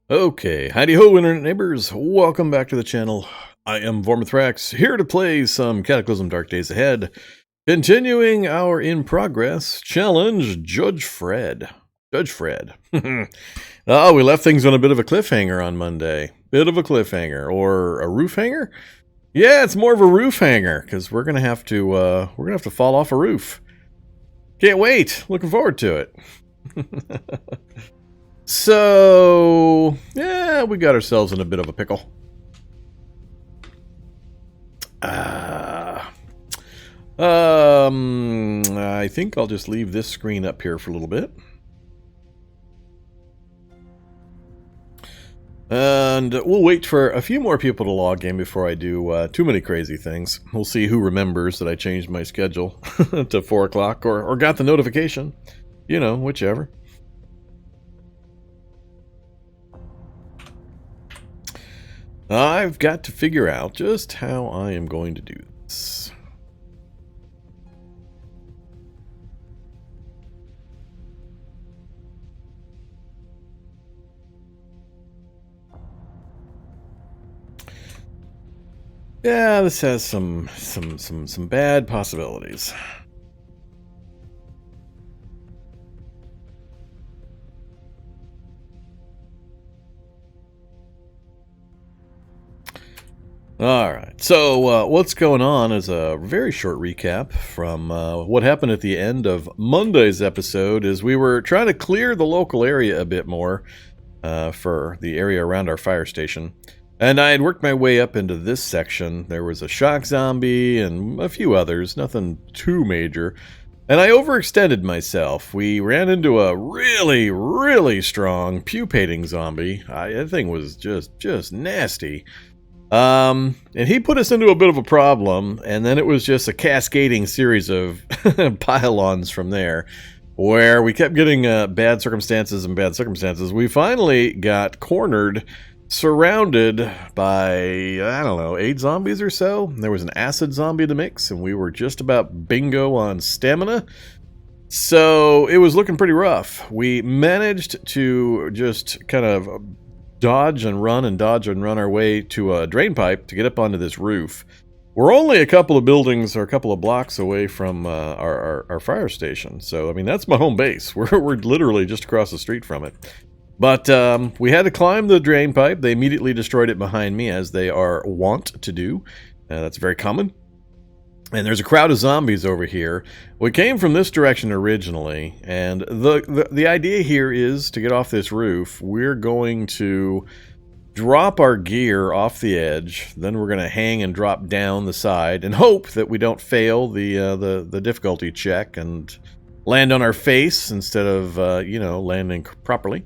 Okay, howdy ho, internet neighbors. Welcome back to the channel. I am Vormithrax, here to play some Cataclysm Dark Days Ahead, continuing our in progress challenge, Judge Fredd. Judge Fredd. Oh, we left things on a bit of a cliffhanger on Monday. Bit of a cliffhanger, or a roof hanger? Yeah, it's more of a roof hanger because we're gonna have to fall off a roof. Can't wait. Looking forward to it. So, yeah, we got ourselves in a bit of a pickle. I think I'll just leave this screen up here for a little bit. And we'll wait for a few more people to log in before I do too many crazy things. We'll see who remembers that I changed my schedule to 4 o'clock or got the notification. You know, whichever. I've got to figure out just how I am going to do this. Yeah, this has some bad possibilities. Alright, so what's going on is a very short recap from what happened at the end of Monday's episode is we were trying to clear the local area a bit more for the area around our fire station. And I had worked my way up into this section. There was a shock zombie and a few others, nothing too major. And I overextended myself. We ran into a really, really strong pupating zombie. That thing was just nasty. And he put us into a bit of a problem, and then it was just a cascading series of pylons from there, where we kept getting bad circumstances. We finally got cornered, surrounded by, I don't know, 8 zombies or so. There was an acid zombie to mix, and we were just about bingo on stamina. So it was looking pretty rough. We managed to just kind of dodge and run our way to a drain pipe to get up onto this roof. We're only a couple of buildings or a couple of blocks away from our fire station. So, I mean, that's my home base. We're literally just across the street from it. But we had to climb the drain pipe. They immediately destroyed it behind me, as they are wont to do. That's very common. And there's a crowd of zombies over here. We came from this direction originally, and the idea here is to get off this roof. We're going to drop our gear off the edge, then we're going to hang and drop down the side and hope that we don't fail the difficulty check and land on our face instead of landing properly.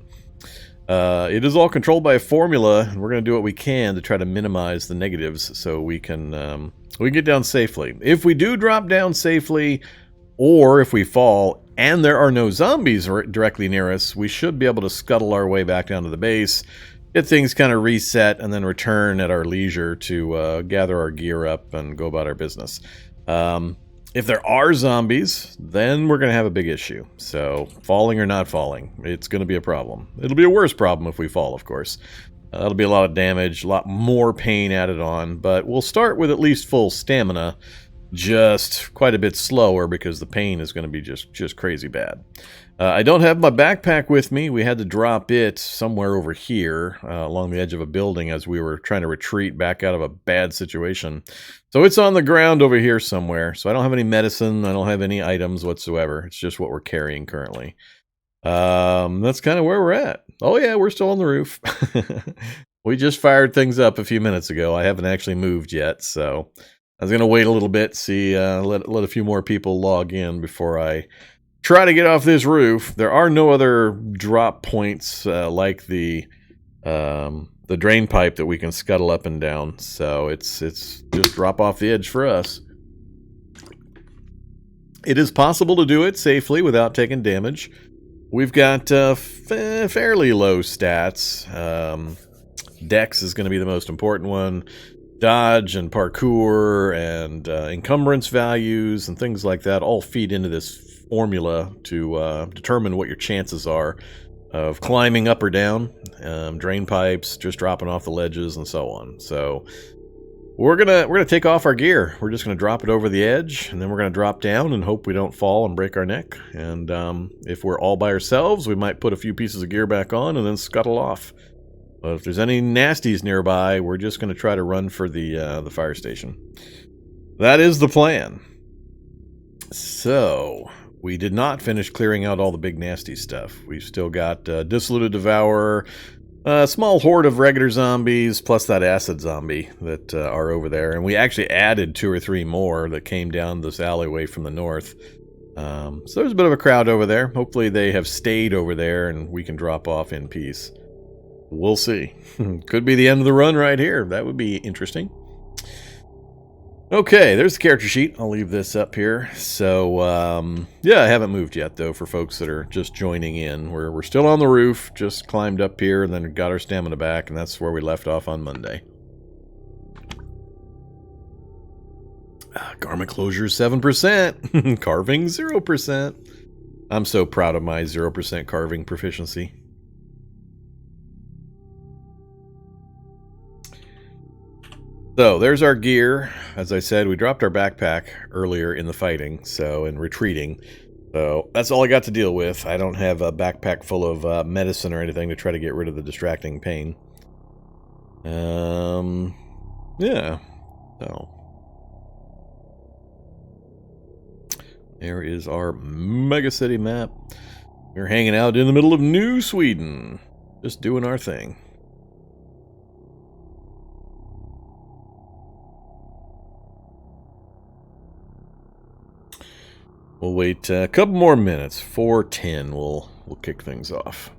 It is all controlled by a formula, and we're going to do what we can to try to minimize the negatives so we can get down safely. If we do drop down safely, or if we fall and there are no zombies directly near us, we should be able to scuttle our way back down to the base, get things kind of reset, and then return at our leisure to gather our gear up and go about our business. If there are zombies, then we're going to have a big issue. So, falling or not falling, it's going to be a problem. It'll be a worse problem if we fall, of course. That'll be a lot of damage, a lot more pain added on, but we'll start with at least full stamina, just quite a bit slower because the pain is going to be just crazy bad. I don't have my backpack with me. We had to drop it somewhere over here along the edge of a building as we were trying to retreat back out of a bad situation. So it's on the ground over here somewhere. So I don't have any medicine. I don't have any items whatsoever. It's just what we're carrying currently. That's kind of where we're at. Oh yeah, we're still on the roof. We just fired things up a few minutes ago. I haven't actually moved yet, so I was going to wait a little bit, see, let a few more people log in before I try to get off this roof. There are no other drop points like the drain pipe that we can scuttle up and down, so it's just drop off the edge for us. It is possible to do it safely without taking damage. We've got fairly low stats. Dex is going to be the most important one. Dodge and parkour and encumbrance values and things like that all feed into this formula to determine what your chances are of climbing up or down, drain pipes, just dropping off the ledges, and so on. So we're gonna take off our gear. We're just gonna drop it over the edge, and then we're gonna drop down and hope we don't fall and break our neck. And if we're all by ourselves, we might put a few pieces of gear back on and then scuttle off. But if there's any nasties nearby, we're just gonna try to run for the fire station. That is the plan. So we did not finish clearing out all the big nasty stuff. We've still got Dissiluted Devourer, a small horde of regular zombies, plus that acid zombie that are over there. And we actually added 2 or 3 more that came down this alleyway from the north. So there's a bit of a crowd over there. Hopefully they have stayed over there and we can drop off in peace. We'll see. Could be the end of the run right here. That would be interesting. Okay, there's the character sheet. I'll leave this up here. So, yeah, I haven't moved yet, though, for folks that are just joining in. We're still on the roof, just climbed up here, and then got our stamina back, and that's where we left off on Monday. Garment closure 7%. Carving 0%. I'm so proud of my 0% carving proficiency. So, there's our gear. As I said, we dropped our backpack earlier in the fighting, so in retreating. So, that's all I got to deal with. I don't have a backpack full of medicine or anything to try to get rid of the distracting pain. Yeah. So, there is our megacity map. We're hanging out in the middle of New Sweden. Just doing our thing. We'll wait a couple more minutes. 4:10. We'll kick things off.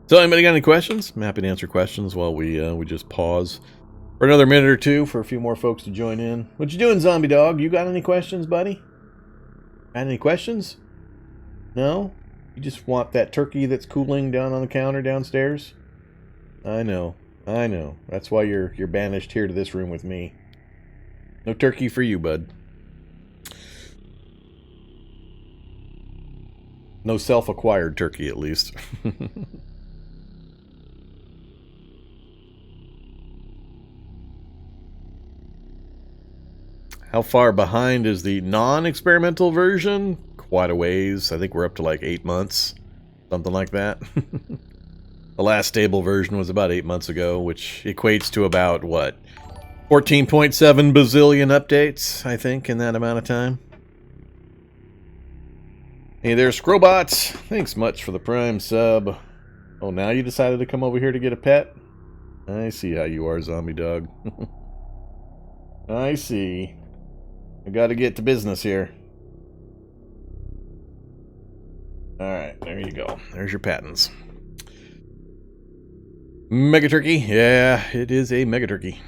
So, anybody got any questions? I'm happy to answer questions while we just pause for another minute or two for a few more folks to join in. What you doing, Zombie Dog? You got any questions, buddy? Got any questions? No? You just want that turkey that's cooling down on the counter downstairs? I know. That's why you're banished here to this room with me. No turkey for you, bud. No self-acquired turkey, at least. How far behind is the non-experimental version? Quite a ways. I think we're up to like 8 months. Something like that. The last stable version was about 8 months ago, which equates to about, what? 14.7 bazillion updates, I think, in that amount of time. Hey there, Scrobots. Thanks much for the Prime sub. Oh, now you decided to come over here to get a pet? I see how you are, Zombie Dog. I see. I gotta get to business here. Alright, there you go. There's your patents. Mega Turkey? Yeah, it is a Mega Turkey.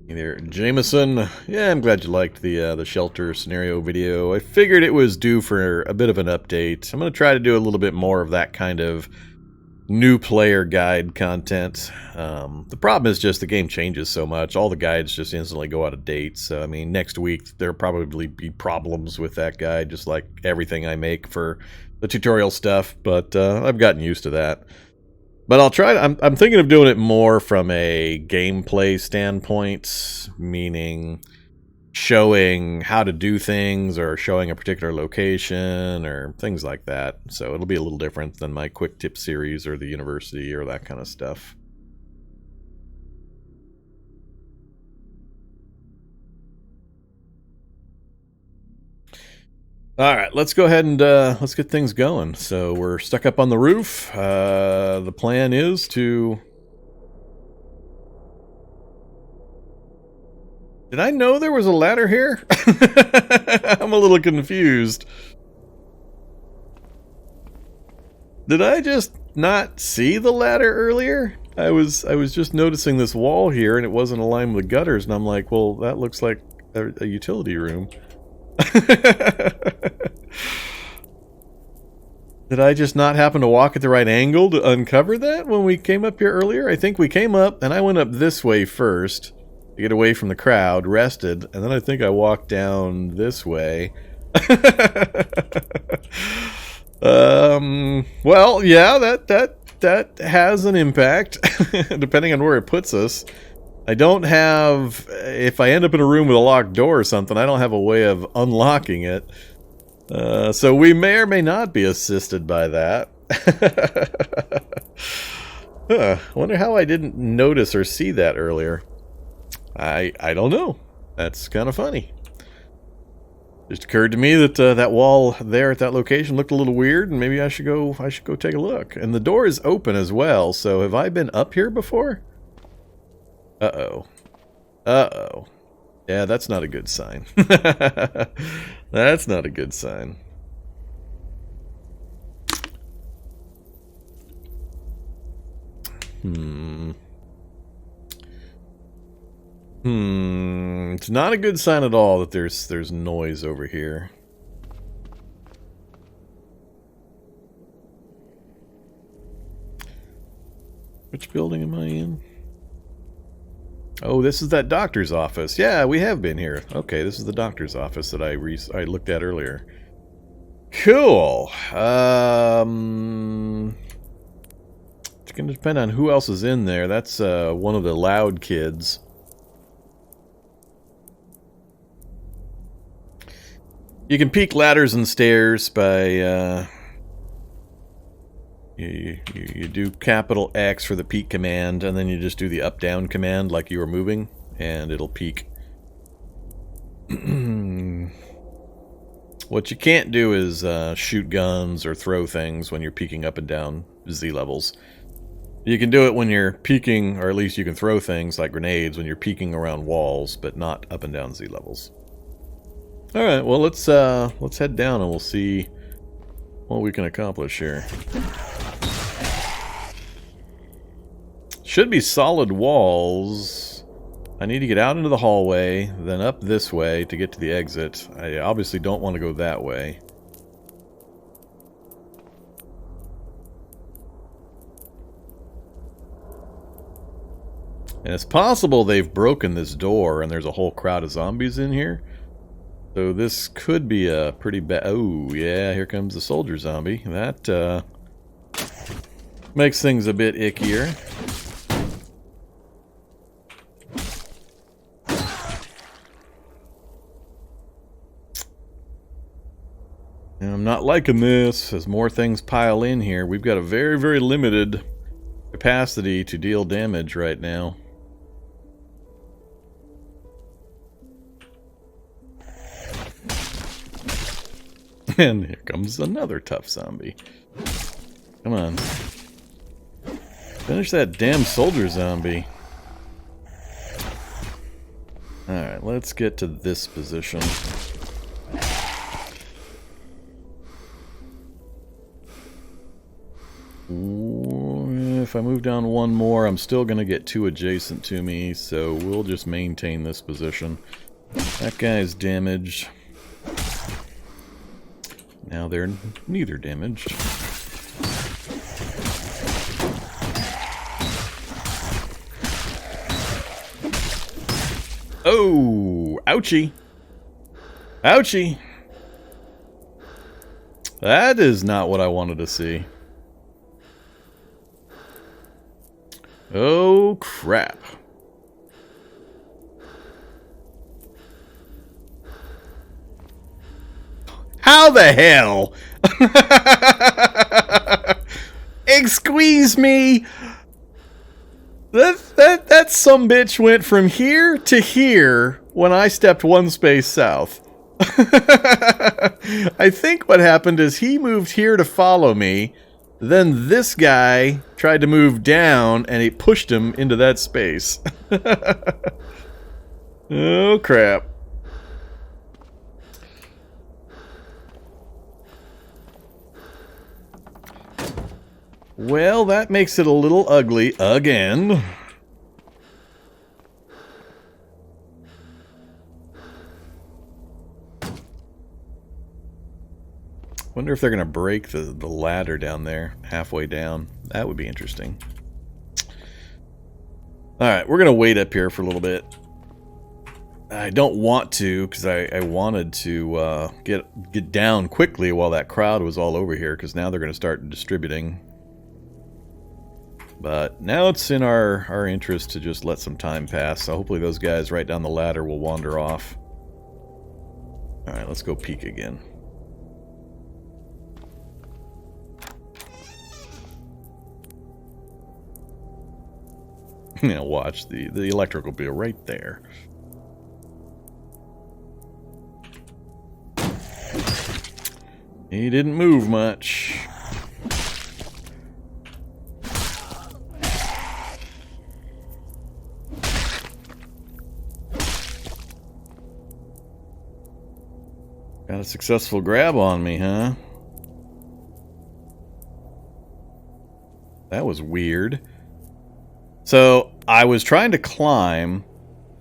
Hey there, Jameson. Yeah, I'm glad you liked the shelter scenario video. I figured it was due for a bit of an update. I'm going to try to do a little bit more of that kind of new player guide content. The problem is just the game changes so much. All the guides just instantly go out of date. So, I mean, next week there'll probably be problems with that guide, just like everything I make for the tutorial stuff. But I've gotten used to that. But I'll try. I'm thinking of doing it more from a gameplay standpoint, meaning showing how to do things or showing a particular location or things like that. So it'll be a little different than my quick tip series or the university or that kind of stuff. All right, let's go ahead and let's get things going. So we're stuck up on the roof. The plan is to... Did I know there was a ladder here? I'm a little confused. Did I just not see the ladder earlier? I was just noticing this wall here, and it wasn't aligned with gutters, and I'm like, well, that looks like a utility room. Did I just not happen to walk at the right angle to uncover that when we came up here earlier? I think we came up, and I went up this way first. to get away from the crowd, rested, and then I think I walked down this way. Well, yeah, that has an impact, depending on where it puts us. I don't have, if I end up in a room with a locked door or something, I don't have a way of unlocking it. So we may or may not be assisted by that. I wonder how I didn't notice or see that earlier. I don't know. That's kind of funny. Just occurred to me that that wall there at that location looked a little weird, and maybe I should go take a look. And the door is open as well, so have I been up here before? Uh-oh. Uh-oh. Yeah, that's not a good sign. That's not a good sign. It's not a good sign at all that there's noise over here. Which building am I in? Oh, this is that doctor's office. Yeah, we have been here. Okay, this is the doctor's office that I looked at earlier. Cool. It's going to depend on who else is in there. That's one of the loud kids. You can peek ladders and stairs by you do capital X for the peek command, and then you just do the up down command like you were moving, and it'll peek. What you can't do is shoot guns or throw things when you're peeking up and down Z levels. You can do it when you're peeking, or at least you can throw things like grenades when you're peeking around walls, but not up and down Z levels. All right, well let's head down and we'll see what we can accomplish here. Should be solid walls. I need to get out into the hallway, then up this way to get to the exit. I obviously don't want to go that way. And it's possible they've broken this door and there's a whole crowd of zombies in here. So this could be a pretty bad... Oh, yeah, here comes the soldier zombie. That makes things a bit ickier. And I'm not liking this. As more things pile in here, we've got a very, very limited capacity to deal damage right now. And here comes another tough zombie. Come on. Finish that damn soldier zombie. Alright, let's get to this position. If I move down one more, I'm still going to get two adjacent to me, so we'll just maintain this position. That guy's damaged. Now they're neither damaged. Oh, ouchie. Ouchie. That is not what I wanted to see. Oh, crap. How the hell? Excuse me. That sumbitch went from here to here when I stepped one space south. I think what happened is he moved here to follow me. Then this guy tried to move down and it pushed him into that space. Oh, crap. Well, that makes it a little ugly again. Wonder if they're going to break the ladder down there, halfway down. That would be interesting. Alright, we're going to wait up here for a little bit. I don't want to, because I wanted to get down quickly while that crowd was all over here, because now they're going to start distributing. But now it's in our interest to just let some time pass, so hopefully those guys right down the ladder will wander off. Alright, let's go peek again. Yeah, watch, the electric will be right there. He didn't move much. Got a successful grab on me, huh? That was weird. So, I was trying to climb,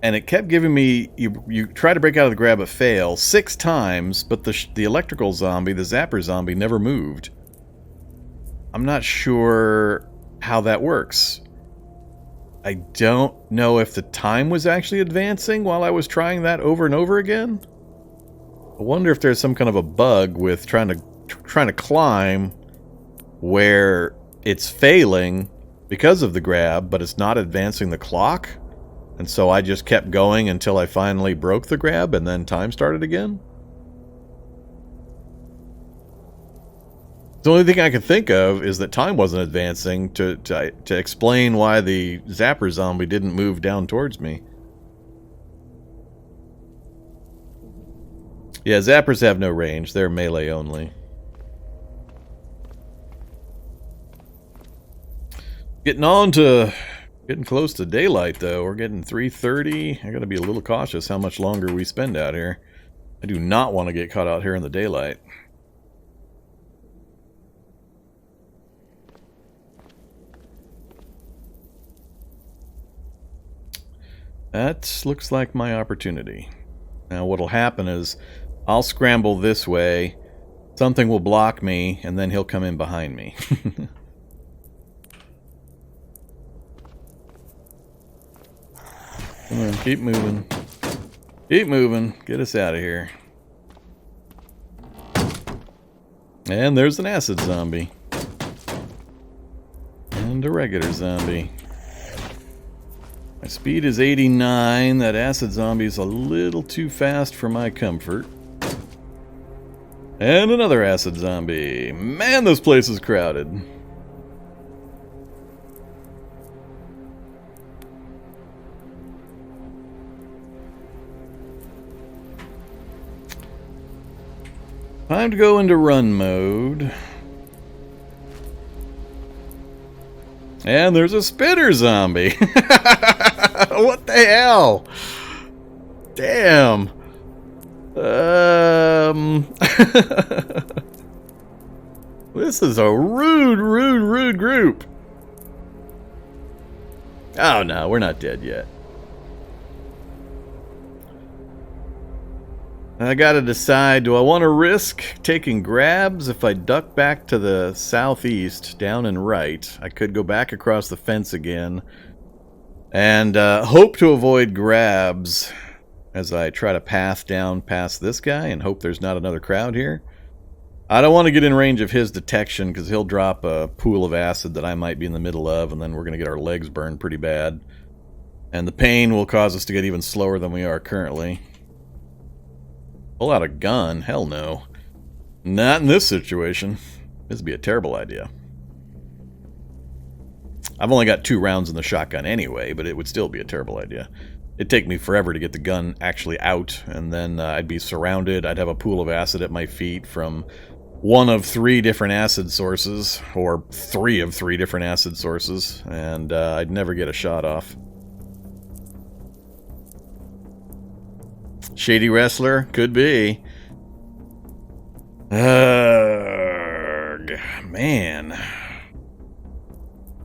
and it kept giving me, you try to break out of the grab but fail 6 times, but the electrical zombie, the zapper zombie, never moved. I'm not sure how that works. I don't know if the time was actually advancing while I was trying that over and over again. I wonder if there's some kind of a bug with trying to climb where it's failing because of the grab, but it's not advancing the clock. And so I just kept going until I finally broke the grab and then time started again. The only thing I could think of is that time wasn't advancing to explain why the zapper zombie didn't move down towards me. Yeah, zappers have no range. They're melee only. Getting close to daylight, though. We're getting 3:30. I gotta be a little cautious how much longer we spend out here. I do not want to get caught out here in the daylight. That looks like my opportunity. Now what'll happen is I'll scramble this way, something will block me, and then he'll come in behind me. Come on, keep moving. Keep moving. Get us out of here. And there's an acid zombie. And a regular zombie. My speed is 89. That acid zombie is a little too fast for my comfort. And another acid zombie. Man, this place is crowded. Time to go into run mode. And there's a spitter zombie. What the hell? Damn. This is a rude group. Oh no, we're not dead yet. I gotta decide, do I want to risk taking grabs? If I duck back to the southeast, down and right, I could go back across the fence again and hope to avoid grabs as I try to path down past this guy and hope there's not another crowd here. I don't want to get in range of his detection because he'll drop a pool of acid that I might be in the middle of, and then we're going to get our legs burned pretty bad. And the pain will cause us to get even slower than we are currently. Pull out a gun? Hell no. Not in this situation. This would be a terrible idea. I've only got 2 rounds in the shotgun anyway, but it would still be a terrible idea. It'd take me forever to get the gun actually out, and then I'd be surrounded. I'd have a pool of acid at my feet from one of 3 different acid sources, or 3 of 3 different acid sources, and I'd never get a shot off. Shady wrestler? Could be. Man.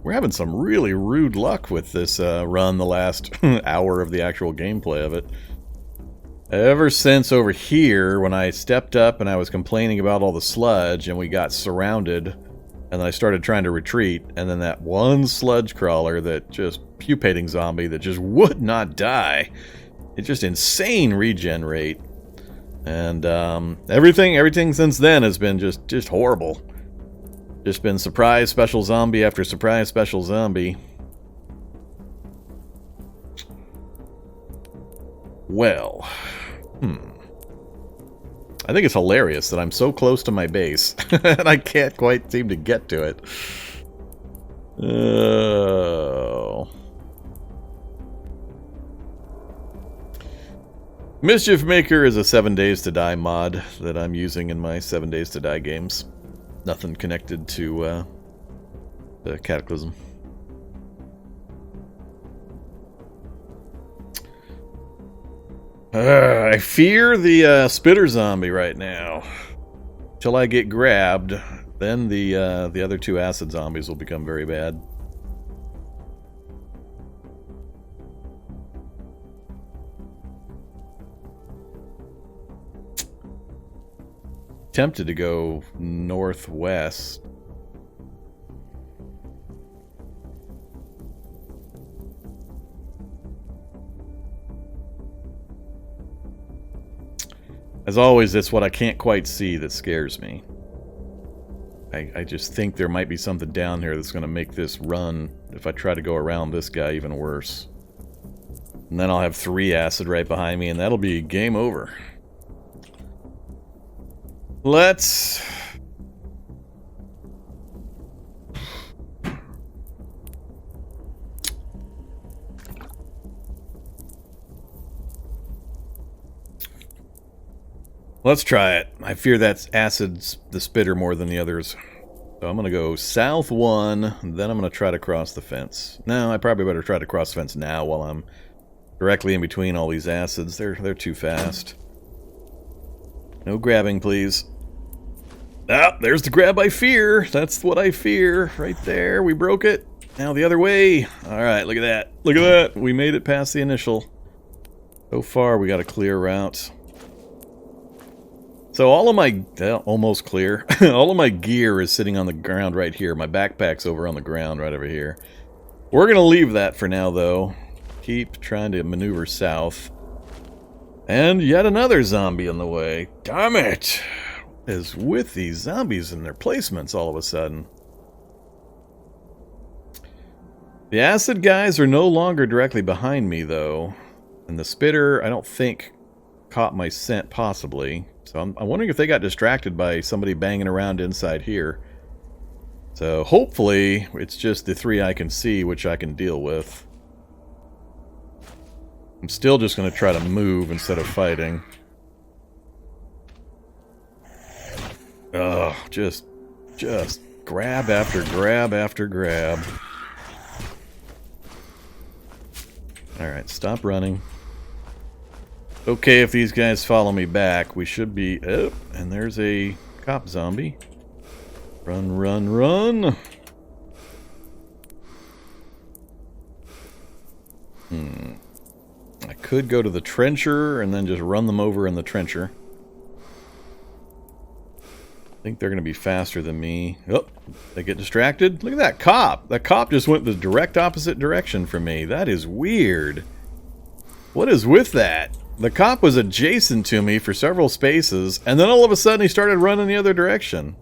We're having some really rude luck with this run the last hour of the actual gameplay of it. Ever since over here, when I stepped up and I was complaining about all the sludge and we got surrounded, and then I started trying to retreat, and then that one sludge crawler that just pupating zombie that just would not die. It's just insane regen rate. And everything since then has been just horrible. Just been surprise special zombie after surprise special zombie. Well, I think it's hilarious that I'm so close to my base and I can't quite seem to get to it. Oh. Mischief Maker is a 7 Days to Die mod that I'm using in my 7 Days to Die games. Nothing connected to the Cataclysm. I fear the spitter zombie right now. Till I get grabbed, then the other two acid zombies will become very bad. Tempted to go northwest. As always, it's what I can't quite see that scares me. I just think there might be something down here that's going to make this run, if I try to go around this guy, even worse. And then I'll have 3 acid right behind me, and that'll be game over. Let's try it. I fear that acid's the spitter more than the others. So I'm going to go south 1, then I'm going to try to cross the fence. No, I probably better try to cross the fence now while I'm directly in between all these acids. They're too fast. No grabbing, please. Ah, there's the grab I fear. That's what I fear. Right there. We broke it. Now the other way. Alright, look at that. Look at that. We made it past the initial. So far, we got a clear route. So all of my... almost clear. All of my gear is sitting on the ground right here. My backpack's over on the ground right over here. We're going to leave that for now, though. Keep trying to maneuver south. And yet another zombie on the way. Damn it! What is with these zombies and their placements all of a sudden? The acid guys are no longer directly behind me, though. And the spitter, I don't think, caught my scent, possibly. So I'm wondering if they got distracted by somebody banging around inside here. So hopefully it's just the 3 I can see, which I can deal with. I'm still just going to try to move instead of fighting. Ugh, just grab after grab after grab. Alright, stop running. Okay, if these guys follow me back, we should be... Oh, and there's a cop zombie. Run, run, run! I could go to the trencher and then just run them over in the trencher. I think they're going to be faster than me. Oh, they get distracted. Look at that cop. That cop just went the direct opposite direction from me. That is weird. What is with that? The cop was adjacent to me for several spaces, and then all of a sudden he started running the other direction.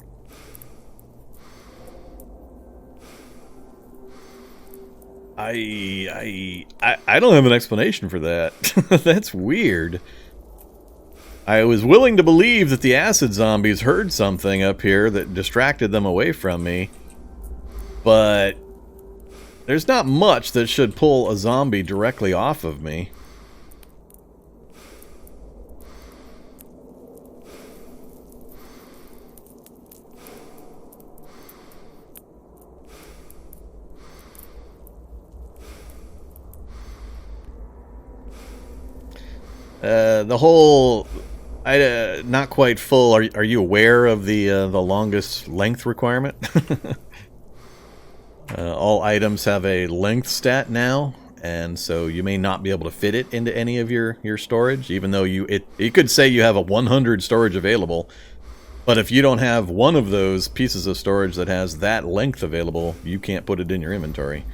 I don't have an explanation for that. That's weird. I was willing to believe that the acid zombies heard something up here that distracted them away from me. But there's not much that should pull a zombie directly off of me. The whole... not quite full. Are you aware of the longest length requirement? All items have a length stat now, and so you may not be able to fit it into any of your storage, even though you could say you have a 100 storage available. But if you don't have one of those pieces of storage that has that length available, you can't put it in your inventory.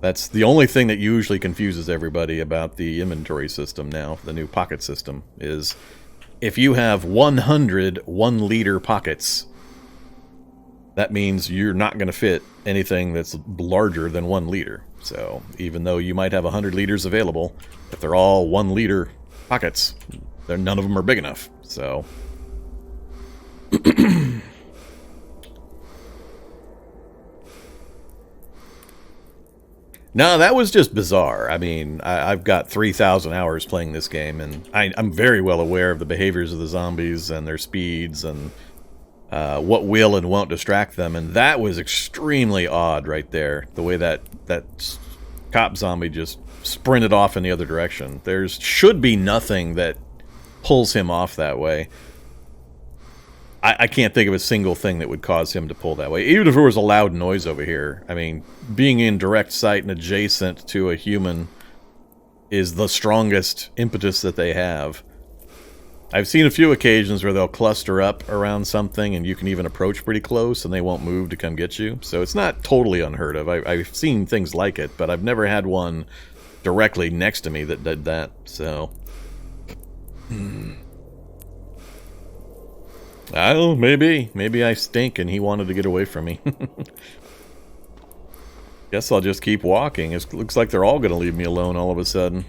That's the only thing that usually confuses everybody about the inventory system now, the new pocket system, is if you have 100 1-liter pockets, that means you're not going to fit anything that's larger than 1 liter. So even though you might have 100 liters available, if they're all 1-liter pockets, none of them are big enough. So no, that was just bizarre. I mean, I've got 3,000 hours playing this game, and I'm very well aware of the behaviors of the zombies and their speeds and what will and won't distract them. And that was extremely odd right there, the way that cop zombie just sprinted off in the other direction. There should be nothing that pulls him off that way. I can't think of a single thing that would cause him to pull that way. Even if there was a loud noise over here. I mean, being in direct sight and adjacent to a human is the strongest impetus that they have. I've seen a few occasions where they'll cluster up around something and you can even approach pretty close and they won't move to come get you. So it's not totally unheard of. I've seen things like it, but I've never had one directly next to me that did that. So I don't know, maybe I stink and he wanted to get away from me. Guess I'll just keep walking. It looks like they're all going to leave me alone all of a sudden.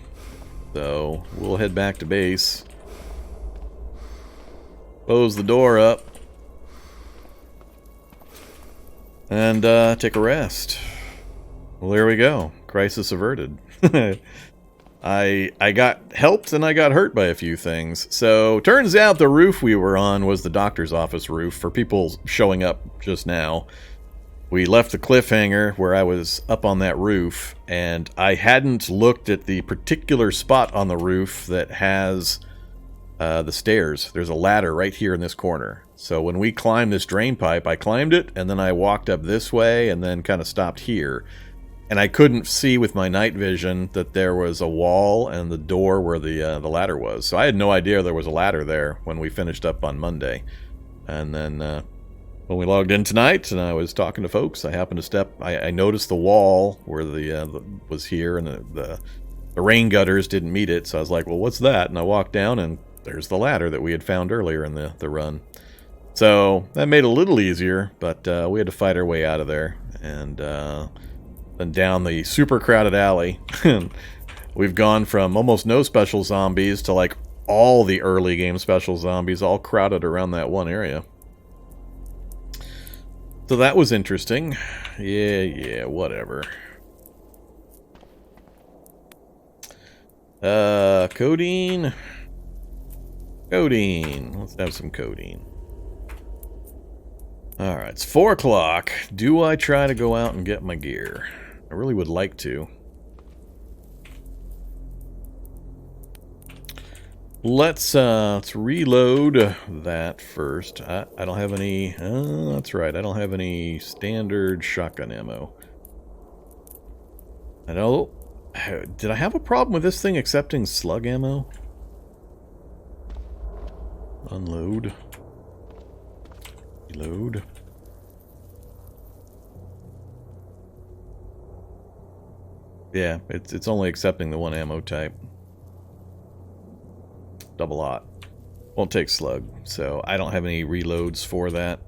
So we'll head back to base. Close the door up. And take a rest. Well, there we go. Crisis averted. I got helped and I got hurt by a few things. So, turns out the roof we were on was the doctor's office roof for people showing up just now. We left the cliffhanger where I was up on that roof, and I hadn't looked at the particular spot on the roof that has the stairs. There's a ladder right here in this corner. So when we climbed this drain pipe, I climbed it, and then I walked up this way and then kind of stopped here. And I couldn't see with my night vision that there was a wall and the door where the ladder was. So I had no idea there was a ladder there when we finished up on Monday. And then when we logged in tonight and I was talking to folks, I happened to I noticed the wall where the was here, and the rain gutters didn't meet it. So I was like, well, what's that? And I walked down, and there's the ladder that we had found earlier in the run. So that made it a little easier, but we had to fight our way out of there. And down the super crowded alley. We've gone from almost no special zombies to like all the early game special zombies all crowded around that one area. So that was interesting. Yeah, whatever. Codeine. Let's have some codeine. Alright, it's 4 o'clock. Do I try to go out and get my gear? I really would like to. Let's reload that first. I don't have any... that's right, I don't have any standard shotgun ammo. I don't... Did I have a problem with this thing accepting slug ammo? Unload. Reload. Yeah, it's only accepting the one ammo type. Double-aught. Won't take slug, so I don't have any reloads for that.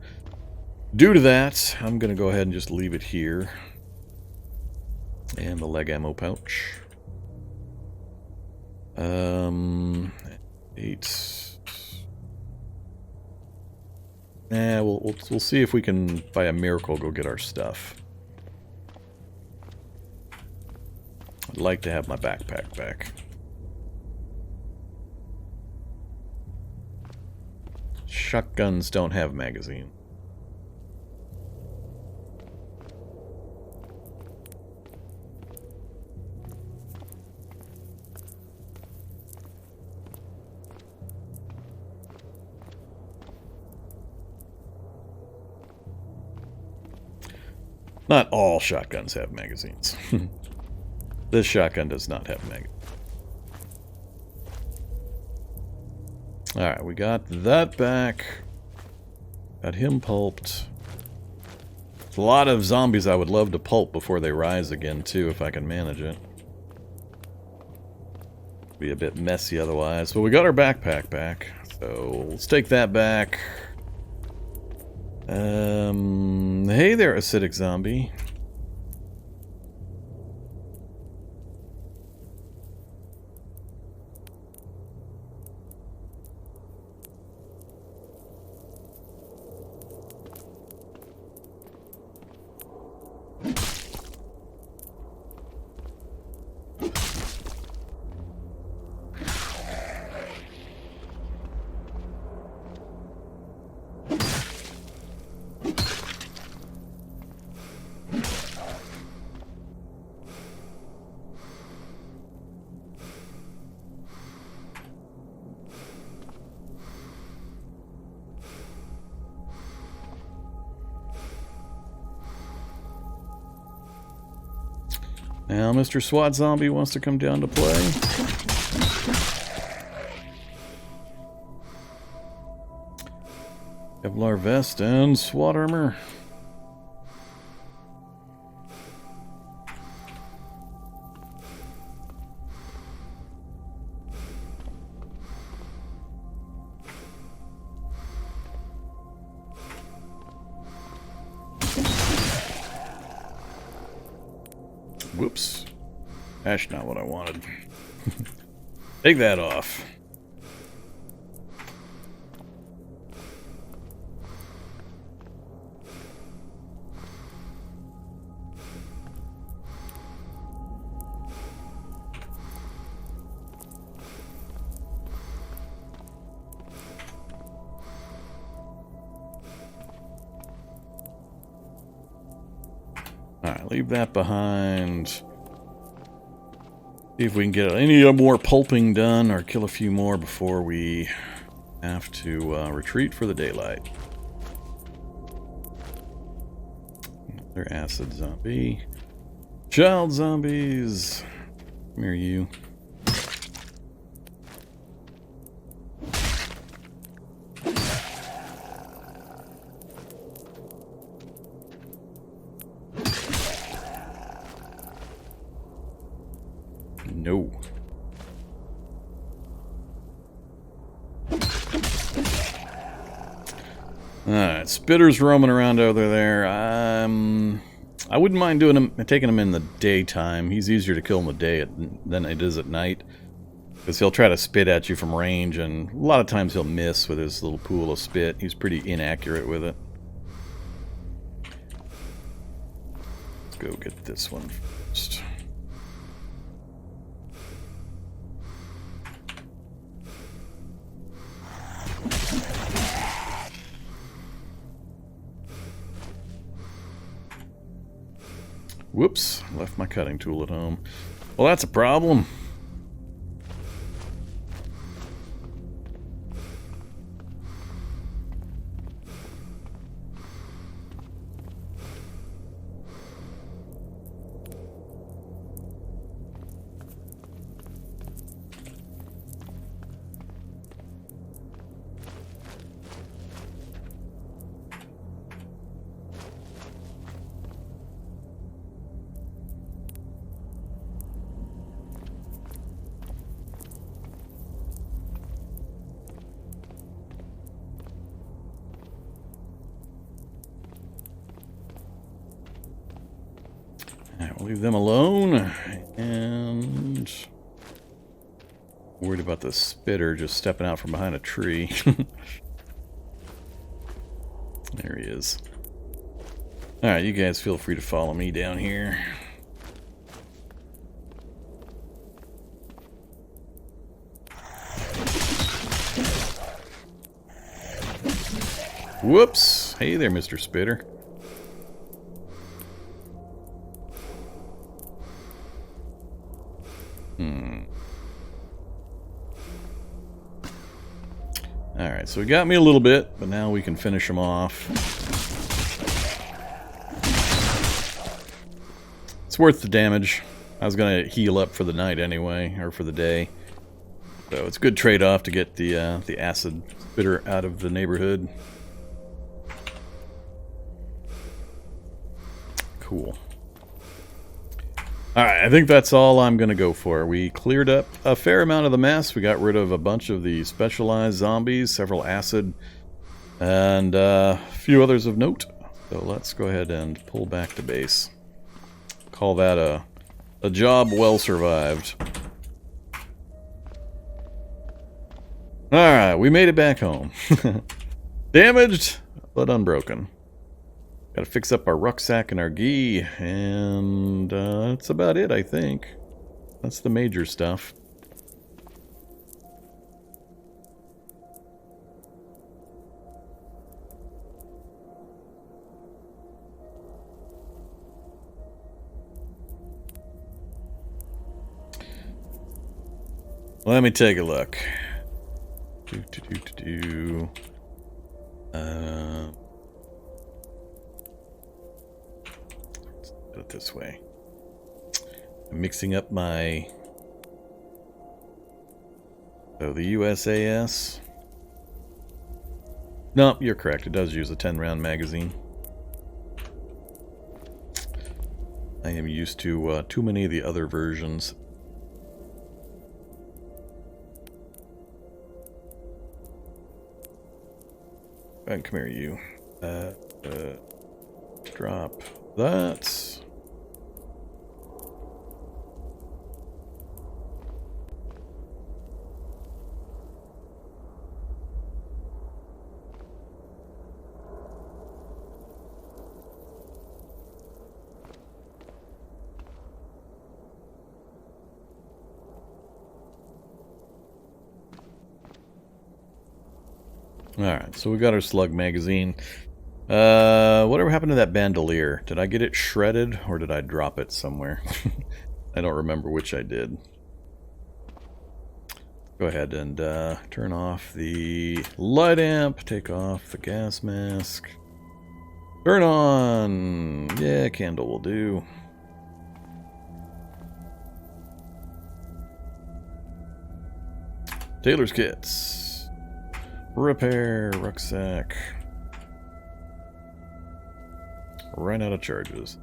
Due to that, I'm going to go ahead and just leave it here. And the leg ammo pouch. 8... Nah, we'll see if we can, by a miracle, go get our stuff. I'd like to have my backpack back. Shotguns don't have magazine. Not all shotguns have magazines. This shotgun does not have magazines. Alright, we got that back. Got him pulped. There's a lot of zombies I would love to pulp before they rise again, too, if I can manage it. Be a bit messy otherwise. But we got our backpack back, so let's take that back. Hey there, acidic zombie. Now, Mr. SWAT Zombie wants to come down to play. Kevlar vest and SWAT armor. Whoops. That's not what I wanted. Take that off. Alright, leave that behind. See if we can get any more pulping done or kill a few more before we have to retreat for the daylight. Another acid zombie. Child zombies. Come here, you. No. Alright, Spitter's roaming around over there. I wouldn't mind taking him in the daytime. He's easier to kill in the day than it is at night. Because he'll try to spit at you from range, and a lot of times he'll miss with his little pool of spit. He's pretty inaccurate with it. Let's go get this one first. Whoops, left my cutting tool at home. Well, that's a problem. Alright, we'll leave them alone. And worried about the spitter just stepping out from behind a tree. There he is. Alright, you guys feel free to follow me down here. Whoops! Hey there, Mr. Spitter. Alright, so he got me a little bit, but now we can finish him off. It's worth the damage. I was going to heal up for the night anyway, or for the day. So it's a good trade-off to get the acid spitter out of the neighborhood. cool. Alright, I think that's all I'm going to go for. We cleared up a fair amount of the mess. We got rid of a bunch of the specialized zombies, several acid, and a few others of note. So let's go ahead and pull back to base. Call that a job well survived. Alright, we made it back home. Damaged, but unbroken. Gotta fix up our rucksack and our gi, and that's about it, I think. That's the major stuff. Let me take a look. Put it this way. I'm mixing up my... So the USAS... No, you're correct. It does use a 10-round magazine. I am used to too many of the other versions. And come here, you. Drop that. Alright, so we got our slug magazine. Whatever happened to that bandolier? Did I get it shredded, or did I drop it somewhere? I don't remember which I did. Go ahead and turn off the light amp, take off the gas mask. Turn on! Yeah, candle will do. Tailor's kits. Repair, rucksack. Ran out of charges.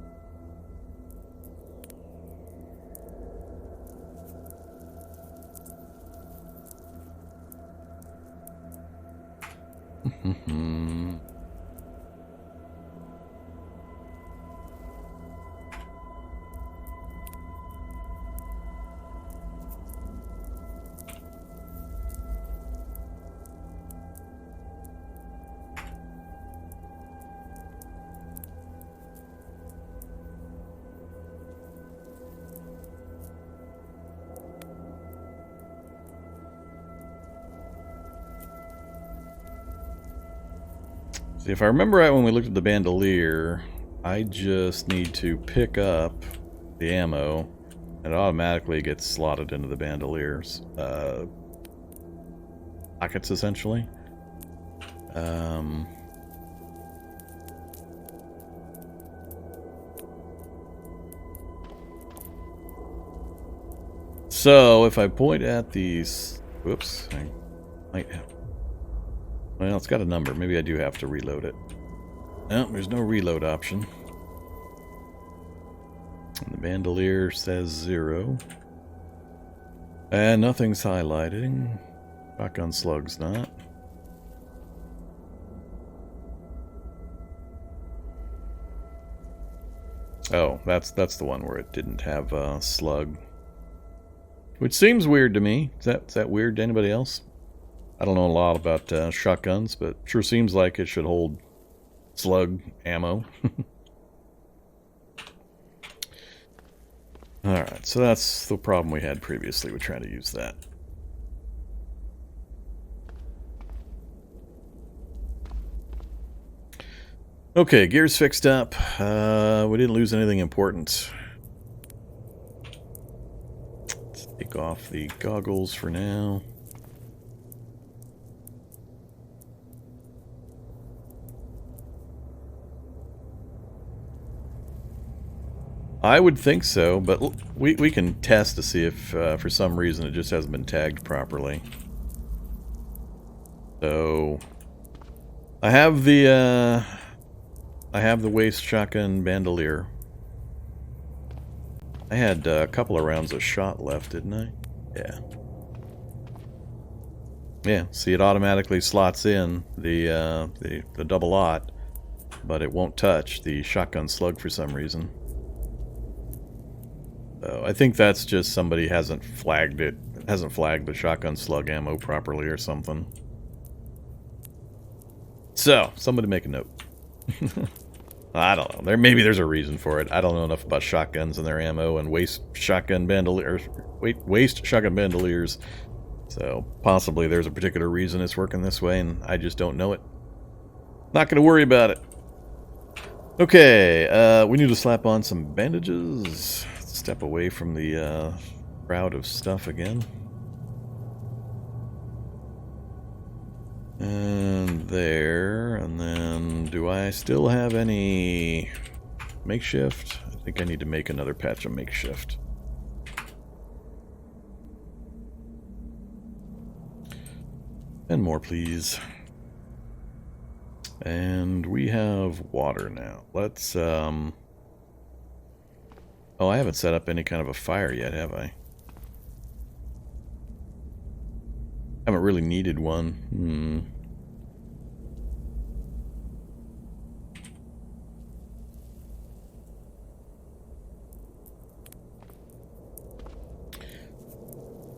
See, if I remember right when we looked at the bandolier, I just need to pick up the ammo, and it automatically gets slotted into the bandolier's pockets, essentially. So, if I point at these... Whoops, I might have... Well, it's got a number. Maybe I do have to reload it. No, there's no reload option. And the bandolier says 0. And nothing's highlighting. Shotgun slug's not. Oh, that's the one where it didn't have a slug. Which seems weird to me. Is that weird to anybody else? I don't know a lot about shotguns, but sure seems like it should hold slug ammo. Alright, so that's the problem we had previously with trying to use that. Okay, gear's fixed up. We didn't lose anything important. Let's take off the goggles for now. I would think so, but we can test to see if for some reason it just hasn't been tagged properly. So I have the waist shotgun bandolier. I had a couple of rounds of shot left, didn't I? Yeah. Yeah, see, it automatically slots in the double aught, but it won't touch the shotgun slug for some reason. So I think that's just somebody hasn't flagged the shotgun slug ammo properly or something. So, somebody make a note. I don't know. Maybe there's a reason for it. I don't know enough about shotguns and their ammo and waste shotgun bandoliers. So possibly there's a particular reason it's working this way, and I just don't know it. Not going to worry about it. Okay, we need to slap on some bandages. Step away from the crowd of stuff again. And there, and then do I still have any makeshift? I think I need to make another patch of makeshift. And more, please. And we have water now. Let's, oh, I haven't set up any kind of a fire yet, have I? Haven't really needed one.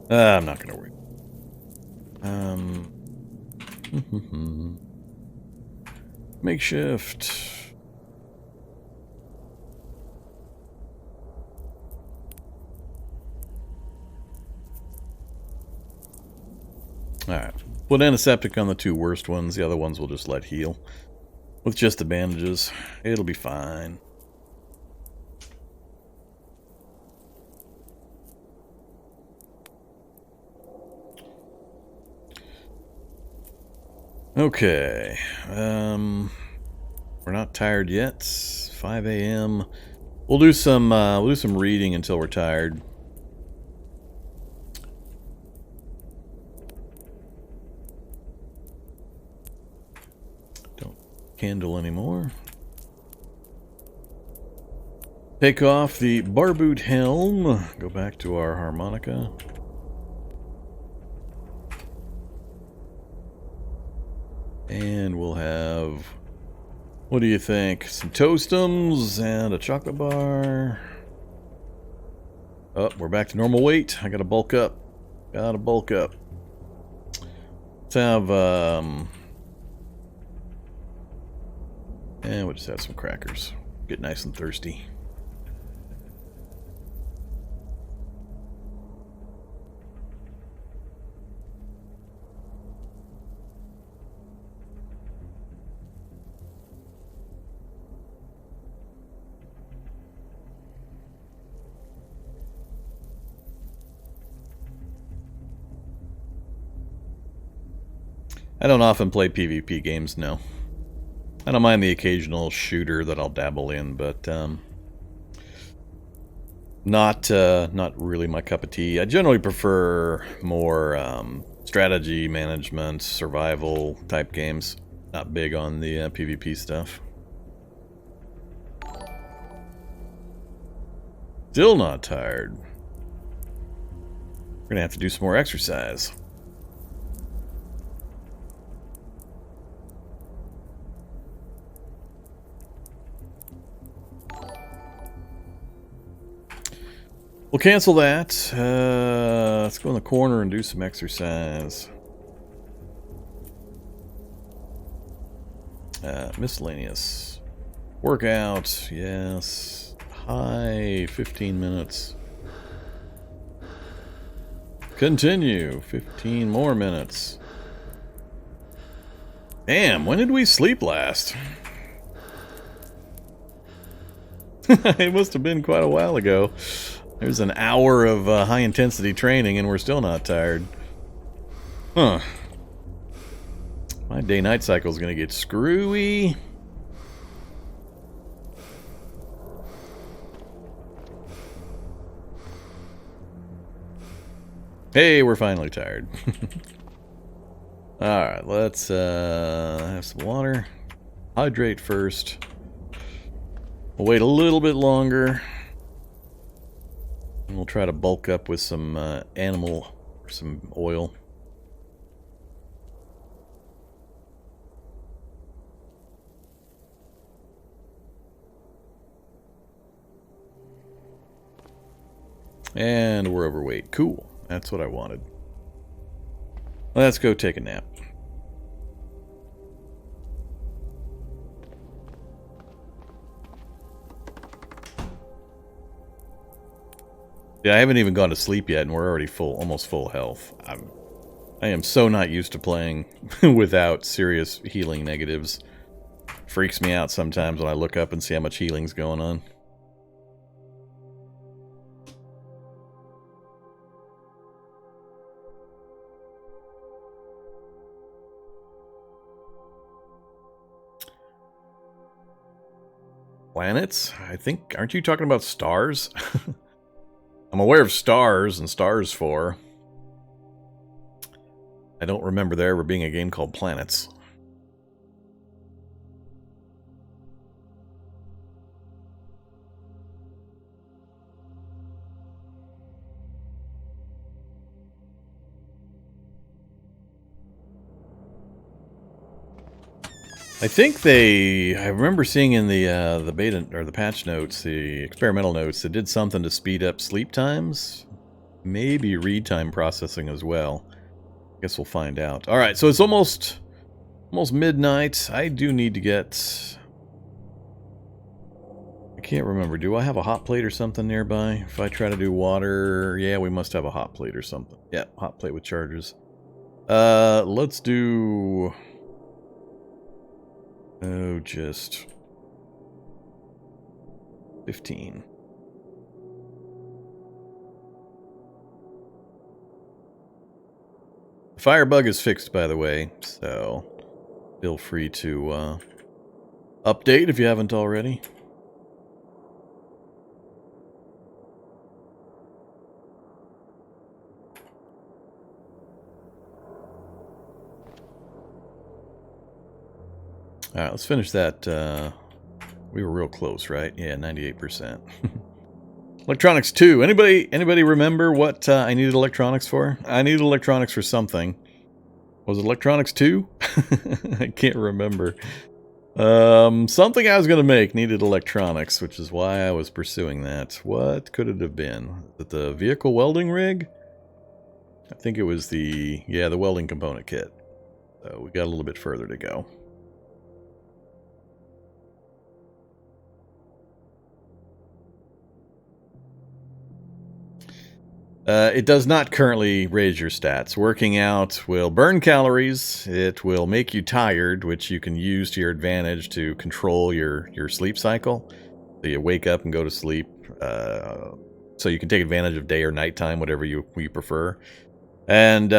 I'm not gonna worry. Makeshift. Alright. Put antiseptic on the two worst ones. The other ones we'll just let heal. With just the bandages. It'll be fine. Okay. We're not tired yet. 5 a.m. We'll do some reading until we're tired. Don't candle anymore. Take off the barboot helm. Go back to our harmonica. And we'll have, what do you think? Some Toastums and a chocolate bar. Oh, we're back to normal weight. I gotta bulk up. Gotta bulk up. Let's have, and we'll just have some crackers. Get nice and thirsty. I don't often play PvP games, no. I don't mind the occasional shooter that I'll dabble in, but not really my cup of tea. I generally prefer more strategy management, survival type games. Not big on the PvP stuff. Still not tired. We're gonna have to do some more exercise. We'll cancel that. Let's go in the corner and do some exercise. Miscellaneous. Workout, yes. High, 15 minutes. Continue, 15 more minutes. Damn, when did we sleep last? It must have been quite a while ago. There's an hour of high-intensity training, and we're still not tired. Huh. My day-night cycle is going to get screwy. Hey, we're finally tired. Alright, let's have some water. Hydrate first. We'll wait a little bit longer. And we'll try to bulk up with some animal or some oil. And we're overweight. Cool. That's what I wanted. Let's go take a nap. Yeah, I haven't even gone to sleep yet, and we're already full, almost full health. I am so not used to playing without serious healing negatives. Freaks me out sometimes when I look up and see how much healing's going on. Planets? I think, aren't you talking about stars? I'm aware of stars and Stars 4. I don't remember there ever being a game called Planets. I remember seeing in the beta or the patch notes, the experimental notes, it did something to speed up sleep times, maybe read time processing as well. Guess we'll find out. All right, so it's almost midnight. I do need to get. I can't remember. Do I have a hot plate or something nearby? If I try to do water, yeah, we must have a hot plate or something. Yeah, hot plate with chargers. Let's do. Oh, just 15. The firebug is fixed, by the way, so feel free to update if you haven't already. Alright, let's finish that. We were real close, right? Yeah, 98%. Electronics 2. Anybody remember what I needed electronics for? I needed electronics for something. Was it electronics 2? I can't remember. Something I was going to make needed electronics, which is why I was pursuing that. What could it have been? Was it the vehicle welding rig? I think it was the welding component kit. So we got a little bit further to go. It does not currently raise your stats. Working out will burn calories. It will make you tired, which you can use to your advantage to control your sleep cycle. So you wake up and go to sleep. So you can take advantage of day or nighttime, whatever you prefer. And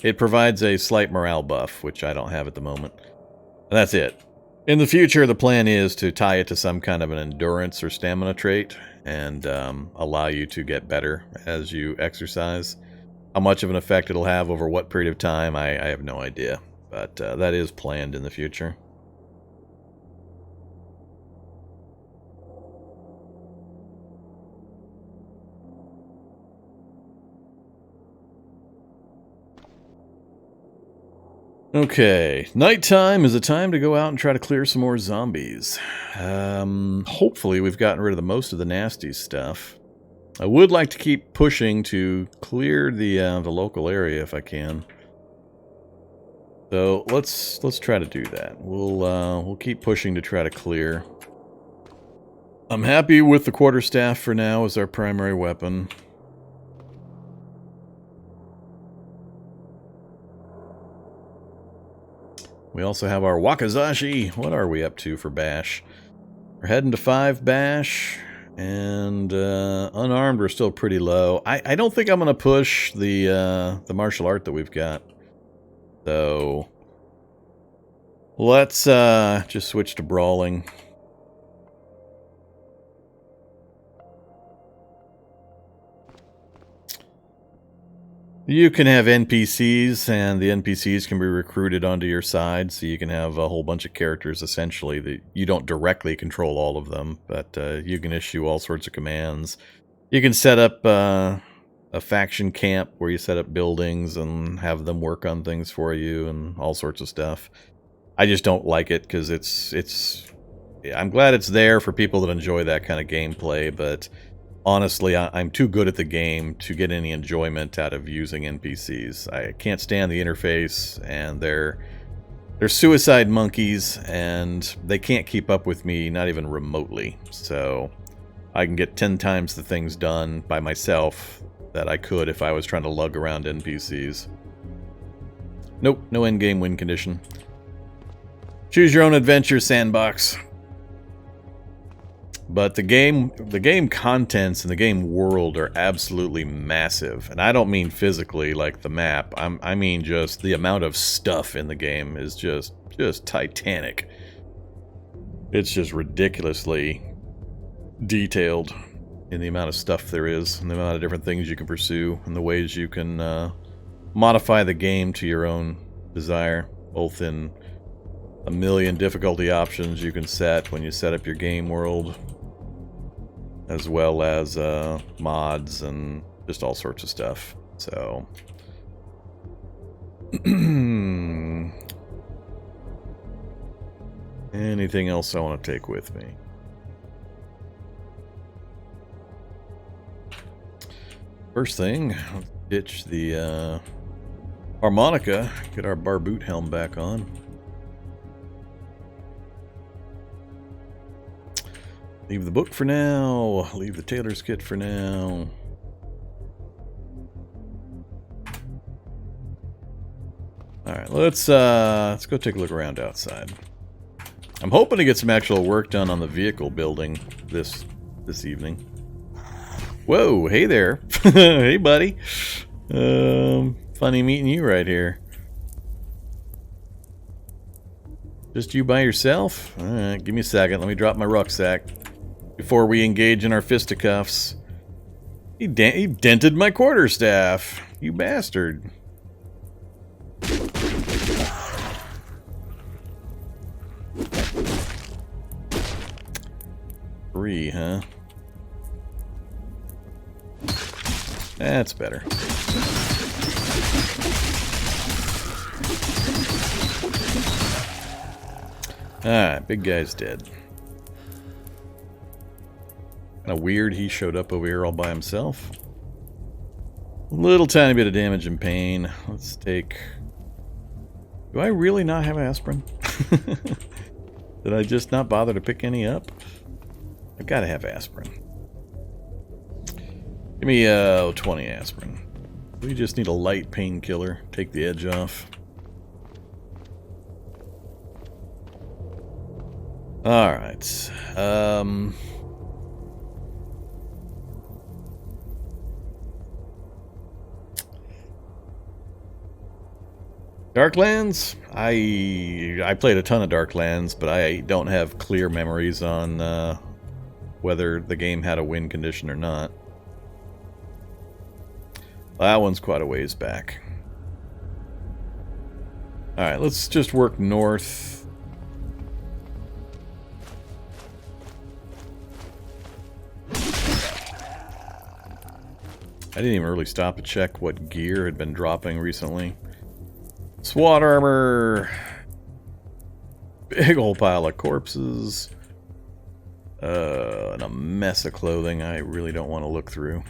it provides a slight morale buff, which I don't have at the moment. And that's it. In the future, the plan is to tie it to some kind of an endurance or stamina trait and allow you to get better as you exercise. How much of an effect it'll have over what period of time, I have no idea. But that is planned in the future. Okay, nighttime is a time to go out and try to clear some more zombies. Hopefully we've gotten rid of the most of the nasty stuff. I would like to keep pushing to clear the local area if I can. So let's try to do that. We'll keep pushing to try to clear. I'm happy with the quarterstaff for now as our primary weapon. We also have our Wakizashi. What are we up to for bash? We're heading to 5 bash. And unarmed, we're still pretty low. I don't think I'm going to push the martial art that we've got. So let's just switch to brawling. You can have NPCs, and the NPCs can be recruited onto your side, so you can have a whole bunch of characters, essentially, that you don't directly control all of them, but you can issue all sorts of commands. You can set up a faction camp where you set up buildings and have them work on things for you and all sorts of stuff. I just don't like it because I'm glad it's there for people that enjoy that kind of gameplay, but honestly, I'm too good at the game to get any enjoyment out of using NPCs. I can't stand the interface, and they're suicide monkeys, and they can't keep up with me, not even remotely. So I can get 10 times the things done by myself that I could if I was trying to lug around NPCs. Nope, no endgame win condition. Choose your own adventure sandbox. But the game contents and the game world are absolutely massive. And I don't mean physically like the map. I mean just the amount of stuff in the game is just titanic. It's just ridiculously detailed in the amount of stuff there is, and the amount of different things you can pursue, and the ways you can modify the game to your own desire, both in a million difficulty options you can set when you set up your game world, as well as mods and just all sorts of stuff. So anything else I want to take with me? First thing, let's ditch the harmonica, get our barboot helm back on. Leave the book for now. Leave the tailor's kit for now. All right, let's go take a look around outside. I'm hoping to get some actual work done on the vehicle building this evening. Whoa, hey there. Hey, buddy. Funny meeting you right here. Just you by yourself? All right, give me a second. Let me drop my rucksack before we engage in our fisticuffs. He dented my quarterstaff. You bastard. Three, huh? That's better. Alright, big guy's dead. Kinda weird he showed up over here all by himself. A little tiny bit of damage and pain. Let's take... Do I really not have aspirin? Did I just not bother to pick any up? I've got to have aspirin. Give me 20 aspirin. We just need a light painkiller. Take the edge off. Alright. Darklands? I played a ton of Darklands, but I don't have clear memories on whether the game had a win condition or not. That one's quite a ways back. Alright, let's just work north. I didn't even really stop to check what gear had been dropping recently. SWAT armor. Big old pile of corpses. And a mess of clothing I really don't want to look through.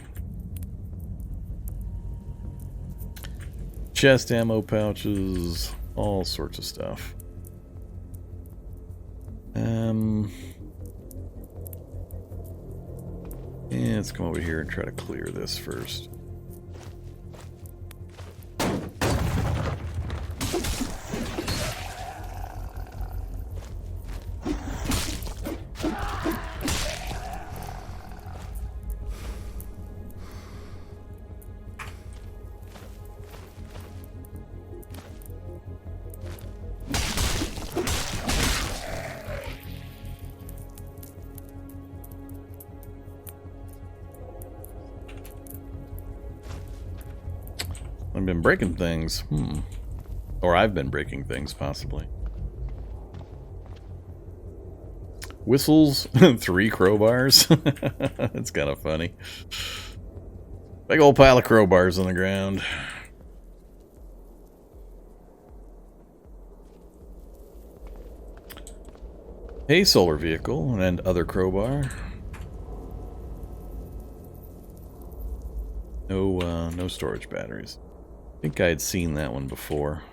Chest ammo pouches. All sorts of stuff. Yeah, let's come over here and try to clear this first. I've been breaking things. Or I've been breaking things, possibly. Whistles, 3 crowbars. That's kind of funny. Big old pile of crowbars on the ground. A solar vehicle and other crowbar. No storage batteries. I think I had seen that one before.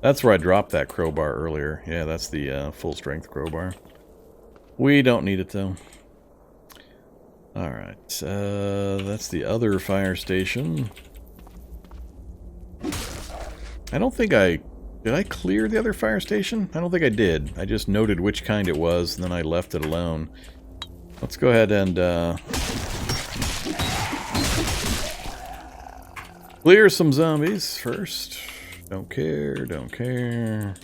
That's where I dropped that crowbar earlier. Yeah, that's the full strength crowbar. We don't need it though. Alright, that's the other fire station. I don't think did I clear the other fire station? I don't think I did. I just noted which kind it was, and then I left it alone. Let's go ahead and clear some zombies first. Don't care, don't care.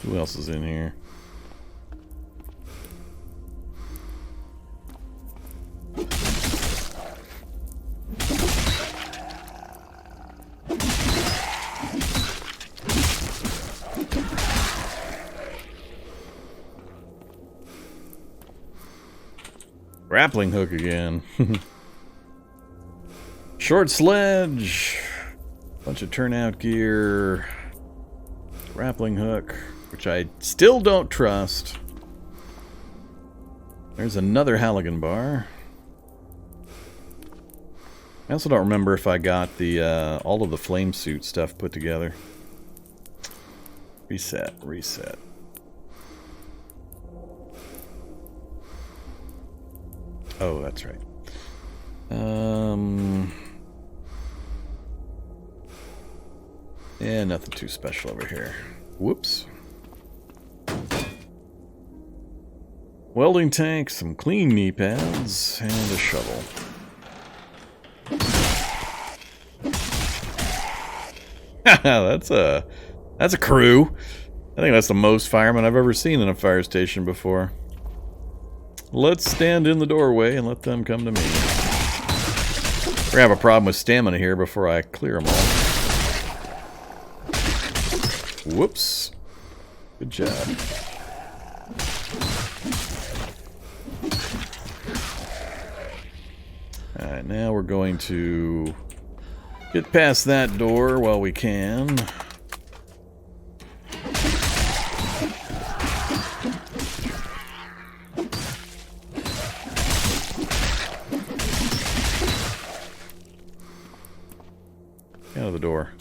Who else is in here? Grappling hook again. Short sledge. Bunch of turnout gear. Grappling hook, which I still don't trust. There's another Halligan bar. I also don't remember if I got the all of the flame suit stuff put together. Reset, reset. Oh, that's right. Yeah, nothing too special over here. Whoops. Welding tank, some clean knee pads, and a shovel. that's a crew. I think that's the most firemen I've ever seen in a fire station before. Let's stand in the doorway and let them come to me. We're gonna have a problem with stamina here before I clear them all. Whoops. Good job. Alright, now we're going to get past that door while we can. Out of the door.